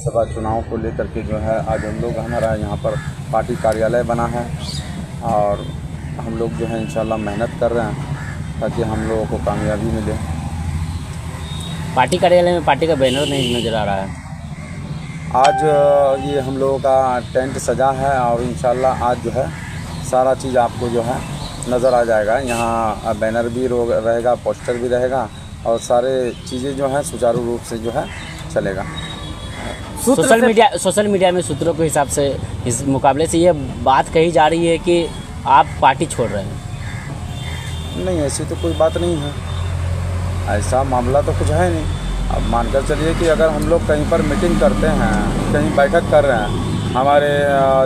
विधानसभा चुनाव को लेकर के जो है आज हम लोग, हमारा यहाँ पर पार्टी कार्यालय बना है और हम लोग जो है इंशाल्लाह मेहनत कर रहे हैं ताकि हम लोगों को कामयाबी मिले। पार्टी कार्यालय में पार्टी का बैनर नहीं नज़र आ रहा है। आज ये हम लोगों का टेंट सजा है और इंशाल्लाह आज जो है सारा चीज़ आपको जो है नज़र आ जाएगा। यहाँ बैनर भी रहेगा, पोस्टर भी रहेगा और सारे चीज़ें जो हैं सुचारू रूप से जो है चलेगा। सोशल मीडिया में सूत्रों के हिसाब से इस मुकाबले से ये बात कही जा रही है कि आप पार्टी छोड़ रहे हैं। नहीं, ऐसी तो कोई बात नहीं है, ऐसा मामला तो कुछ है नहीं। अब मानकर चलिए कि अगर हम लोग कहीं पर मीटिंग करते हैं, कहीं बैठक कर रहे हैं, हमारे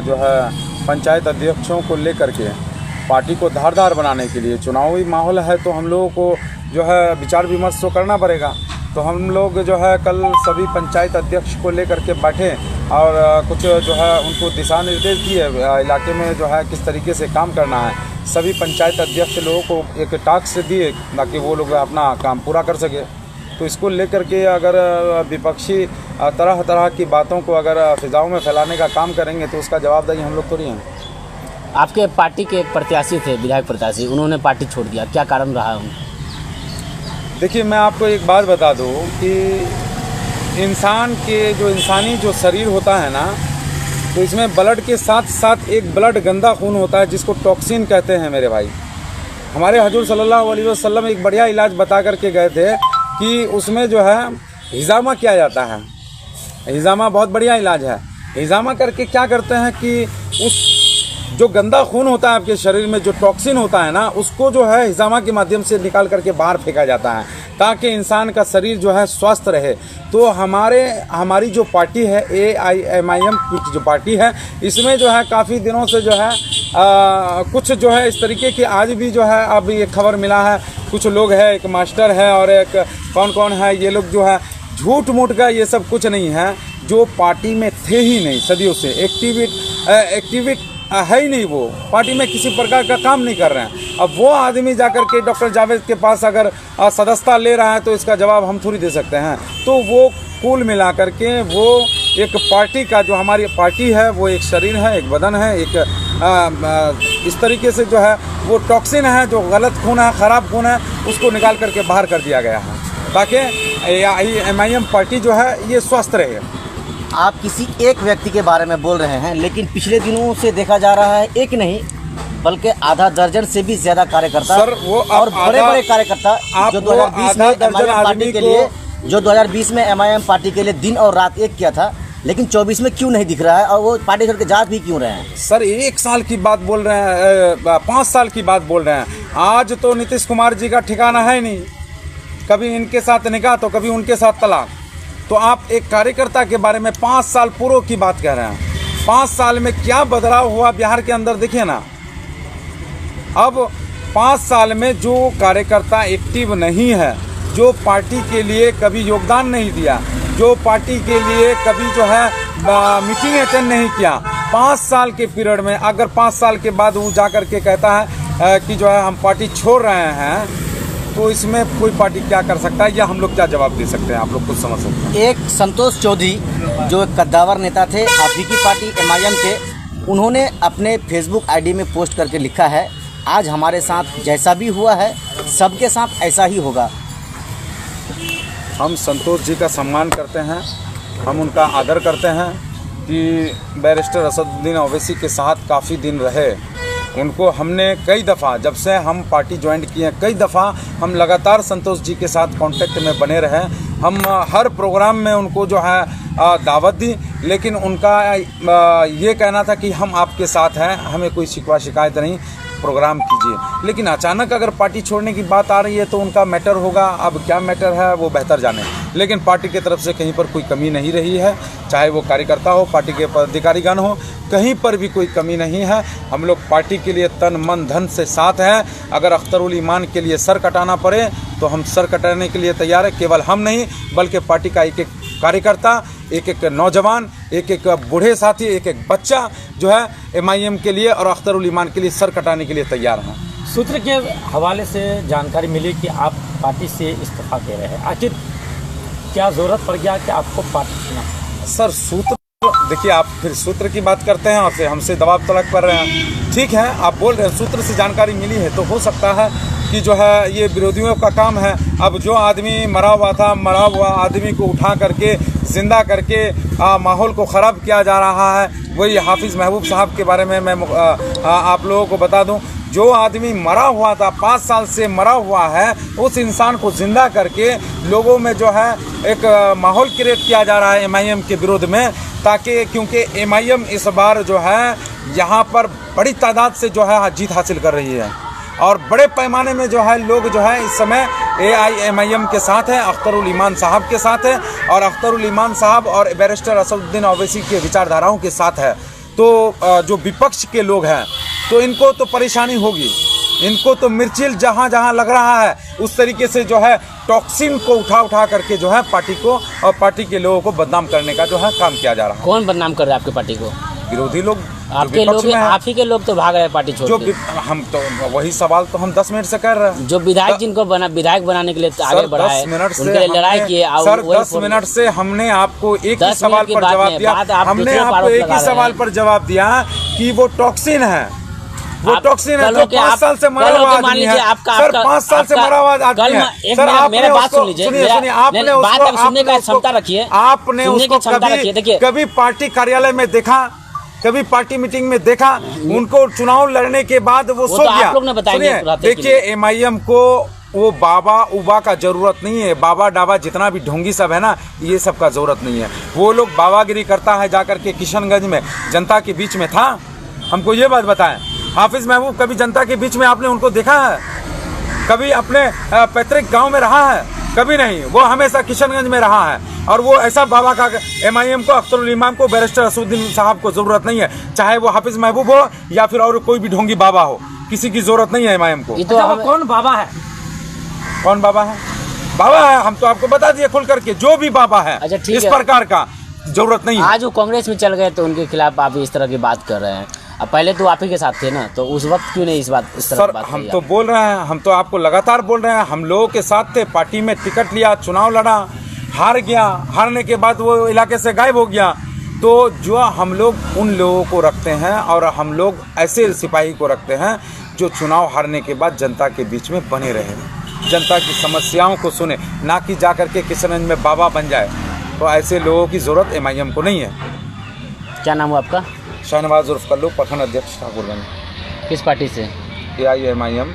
जो है पंचायत अध्यक्षों को लेकर के पार्टी को धारदार बनाने के लिए चुनावी माहौल है तो हम लोगों को जो है विचार विमर्श तो करना पड़ेगा। तो हम लोग जो है कल सभी पंचायत अध्यक्ष को लेकर के बैठे और कुछ जो है उनको दिशा निर्देश दिए इलाके में जो है किस तरीके से काम करना है। सभी पंचायत अध्यक्ष लोगों को एक टास्क दिए ताकि वो लोग अपना काम पूरा कर सके। तो इसको लेकर के अगर विपक्षी तरह तरह की बातों को अगर फिजाओं में फैलाने का काम करेंगे तो उसका जवाबदेही हम लोग तो नहीं हैं। आपके पार्टी के एक प्रत्याशी थे, विधायक प्रत्याशी, उन्होंने पार्टी छोड़ दिया, क्या कारण रहा? देखिए, मैं आपको एक बात बता दूं कि इंसान के इंसानी जो शरीर होता है ना, तो इसमें ब्लड के साथ साथ एक ब्लड गंदा खून होता है जिसको टॉक्सिन कहते हैं। मेरे भाई, हमारे हजूर सल्लल्लाहु अलैहि वसल्लम एक बढ़िया इलाज बता करके गए थे कि उसमें जो है हिजामा किया जाता है। हिजामा बहुत बढ़िया इलाज है। हिजामा करके क्या करते हैं कि उस जो गंदा खून होता है आपके शरीर में, जो टॉक्सिन होता है ना, उसको जो है हिजामा के माध्यम से निकाल करके बाहर फेंका जाता है ताकि इंसान का शरीर जो है स्वस्थ रहे। तो हमारी जो पार्टी है AIMIM की जो पार्टी है, इसमें जो है काफ़ी दिनों से जो है कुछ जो है इस तरीके की आज भी जो है अब ये खबर मिला है, कुछ लोग हैं, एक मास्टर है और एक कौन है, ये लोग जो है झूठ मूठ का ये सब कुछ नहीं है, जो पार्टी में थे ही नहीं सदियों से, एक्टिविट है ही नहीं, वो पार्टी में किसी प्रकार का काम नहीं कर रहे हैं। अब वो आदमी जाकर के डॉक्टर जावेद के पास अगर सदस्यता ले रहा है तो इसका जवाब हम थोड़ी दे सकते हैं। तो वो कुल मिला करके वो एक पार्टी का, जो हमारी पार्टी है वो एक शरीर है, एक बदन है, एक इस तरीके से जो है वो टॉक्सिन है, जो गलत खून है, ख़राब खून है, उसको निकाल करके बाहर कर दिया गया है ताकि AIMIM पार्टी जो है ये स्वस्थ रहे। आप किसी एक व्यक्ति के बारे में बोल रहे हैं, लेकिन पिछले दिनों से देखा जा रहा है एक नहीं बल्कि आधा दर्जन से भी ज्यादा कार्यकर्ता और बड़े-बड़े कार्यकर्ता जो 2020 में MIM पार्टी के लिए, जो 2020 में MIM पार्टी के लिए दिन और रात एक किया था, लेकिन 24 में क्यों नहीं दिख रहा है और वो पार्टी छोड़ के जा भी क्यों रहे हैं? सर, 1 साल की बात बोल रहे हैं, 5 साल की बात बोल रहे हैं। आज तो नीतीश कुमार जी का ठिकाना है नहीं, कभी इनके साथ निकाह तो कभी उनके साथ तलाक। तो आप एक कार्यकर्ता के बारे में 5 साल पूर्व की बात कह रहे हैं। 5 साल में क्या बदलाव हुआ बिहार के अंदर देखिए ना। अब 5 साल में जो कार्यकर्ता एक्टिव नहीं है, जो पार्टी के लिए कभी योगदान नहीं दिया, जो पार्टी के लिए कभी जो है मीटिंग अटेंड नहीं किया, 5 साल के पीरियड में अगर 5 साल के बाद वो जाकर के कहता है कि जो है हम पार्टी छोड़ रहे हैं, तो इसमें कोई पार्टी क्या कर सकता है या हम लोग क्या जवाब दे सकते हैं, आप लोग खुद समझ सकते हैं। एक संतोष चौधरी जो एक कद्दावर नेता थे आपकी की पार्टी MIM के, उन्होंने अपने फेसबुक ID में पोस्ट करके लिखा है, आज हमारे साथ जैसा भी हुआ है सबके साथ ऐसा ही होगा। हम संतोष जी का सम्मान करते हैं, हम उनका आदर करते हैं कि बैरिस्टर असदुद्दीन ओवैसी के साथ काफ़ी दिन रहे। उनको हमने कई दफ़ा, जब से हम पार्टी ज्वाइन किए हैं, कई दफ़ा हम लगातार संतोष जी के साथ कांटेक्ट में बने रहे। हम हर प्रोग्राम में उनको जो है दावत दी, लेकिन उनका ये कहना था कि हम आपके साथ हैं, हमें कोई शिकवा शिकायत नहीं, प्रोग्राम कीजिए। लेकिन अचानक अगर पार्टी छोड़ने की बात आ रही है तो उनका मैटर होगा, अब क्या मैटर है वो बेहतर जाने। लेकिन पार्टी की तरफ से कहीं पर कोई कमी नहीं रही है, चाहे वो कार्यकर्ता हो, पार्टी के पदाधिकारीगण हो, कहीं पर भी कोई कमी नहीं है। हम लोग पार्टी के लिए तन मन धन से साथ हैं। अगर अख्तरुल ईमान के लिए सर कटाना पड़े तो हम सर कटाने के लिए तैयार हैं। केवल हम नहीं बल्कि पार्टी का एक एक कार्यकर्ता, एक एक नौजवान, एक एक बूढ़े साथी, एक एक बच्चा जो है MIM के लिए और अख्तरुल ईमान के लिए सर कटाने के लिए तैयार हैं। सूत्र के हवाले से जानकारी मिली कि आप पार्टी से इस्तीफा दे रहे हैं। आखिर क्या ज़रूरत पड़ गया कि आपको पार्टी चुना? सर सूत्र, देखिए आप फिर सूत्र की बात करते हैं और फिर हमसे दबाव तलब कर रहे हैं। ठीक है, आप बोल रहे हैं सूत्र से जानकारी मिली है, तो हो सकता है कि जो है ये विरोधियों का काम है। अब जो आदमी मरा हुआ था, मरा हुआ आदमी को उठा करके जिंदा करके माहौल को ख़राब किया जा रहा है। वही हाफिज़ महबूब साहब के बारे में मैं आप लोगों को बता दूं, जो आदमी मरा हुआ था, 5 साल से मरा हुआ है, उस इंसान को जिंदा करके लोगों में जो है एक माहौल क्रिएट किया जा रहा है MIM के विरोध में, ताकि क्योंकि MIM इस बार जो है यहाँ पर बड़ी तादाद से जो है जीत हासिल कर रही है और बड़े पैमाने में जो है लोग जो है इस समय AIMIM के साथ हैं, अख्तरुल ईमान साहब के साथ हैं और अख्तरुल ईमान साहब और बैरिस्टर असदुद्दीन ओवैसी के विचारधाराओं के साथ है। तो जो विपक्ष के लोग हैं तो इनको तो परेशानी होगी, इनको तो मिर्चिल जहाँ जहाँ लग रहा है उस तरीके से जो है टॉक्सिन को उठा करके जो है पार्टी को और पार्टी के लोगों को बदनाम करने का जो है काम किया जा रहा है। कौन बदनाम कर रहा है आपकी पार्टी को? विरोधी लोग, आपके लोग, आप ही के लोग तो भाग रहे हैं पार्टी छोड़ के। हम तो वही सवाल तो हम 10 मिनट से कर रहे हैं। जो विधायक जिनको विधायक बनाने के लिए आगे बढ़ा है, उनके लिए लड़ाई की है। सर 10 मिनट से हमने आपको एक ही सवाल पर जवाब दिया, हमने आपको एक ही सवाल पर जवाब दिया कि वो टॉक्सिन है, वो टॉक्सिन है जो 5 साल से मरा हुआ आदमी है। सर 5 साल से मरा हुआ आदमी है। सर आपने बात सुन लीजिए, सुनिए, आपने बात सुनने का क्षमता रखिए, आपने उसको कभी पार्टी कार्यालय में देखा, कभी पार्टी मीटिंग में देखा? उनको चुनाव लड़ने के बाद वो सो गया। आप लोग ने बताया। देखिए MIM को वो बाबा उबा का जरूरत नहीं है, बाबा डाबा जितना भी ढोंगी सब है ना, ये सब का जरूरत नहीं है। वो लोग बाबागिरी करता है जाकर के किशनगंज में जनता के बीच में था। हमको ये बात बताएं, हाफिज़ महबूब कभी जनता के बीच में आपने उनको देखा है? कभी अपने पैतृक गांव में रहा है? कभी नहीं। वो हमेशा किशनगंज में रहा है और वो ऐसा बाबा का MIM को, अख्तरुल इमाम को, बैरिस्टर असदुद्दीन साहब को जरूरत नहीं है, चाहे वो हाफिज़ महबूब हो या फिर और कोई भी ढोंगी बाबा हो, किसी की जरूरत नहीं है MIM को। तो कौन बाबा है? कौन बाबा है? बाबा है, हम तो आपको बता दिए खुल करके, जो भी बाबा है इस प्रकार का जरूरत नहीं है। आज वो कांग्रेस में चल गए तो उनके खिलाफ आप इस तरह की बात कर रहे हैं। अब पहले तो आप ही के साथ थे ना, तो उस वक्त क्यों नहीं इस तरह सर बात हम तो बोल रहे हैं, हम तो आपको लगातार बोल रहे हैं, हम लोगों के साथ थे, पार्टी में टिकट लिया, चुनाव लड़ा, हार गया, हारने के बाद वो इलाके से गायब हो गया। तो जो हम लोग उन लोगों को रखते हैं और हम लोग ऐसे सिपाही को रखते हैं जो चुनाव हारने के बाद जनता के बीच में बने रहे, जनता की समस्याओं को सुने, ना कि जा करके किशनगंज में बाबा बन जाए। तो ऐसे लोगों की ज़रूरत MIM को नहीं है। क्या नाम हुआ आपका? शाहनवाज उर्फ कल्लू, प्रखंड अध्यक्ष ठाकुरगंज। किस पार्टी से? AIMIM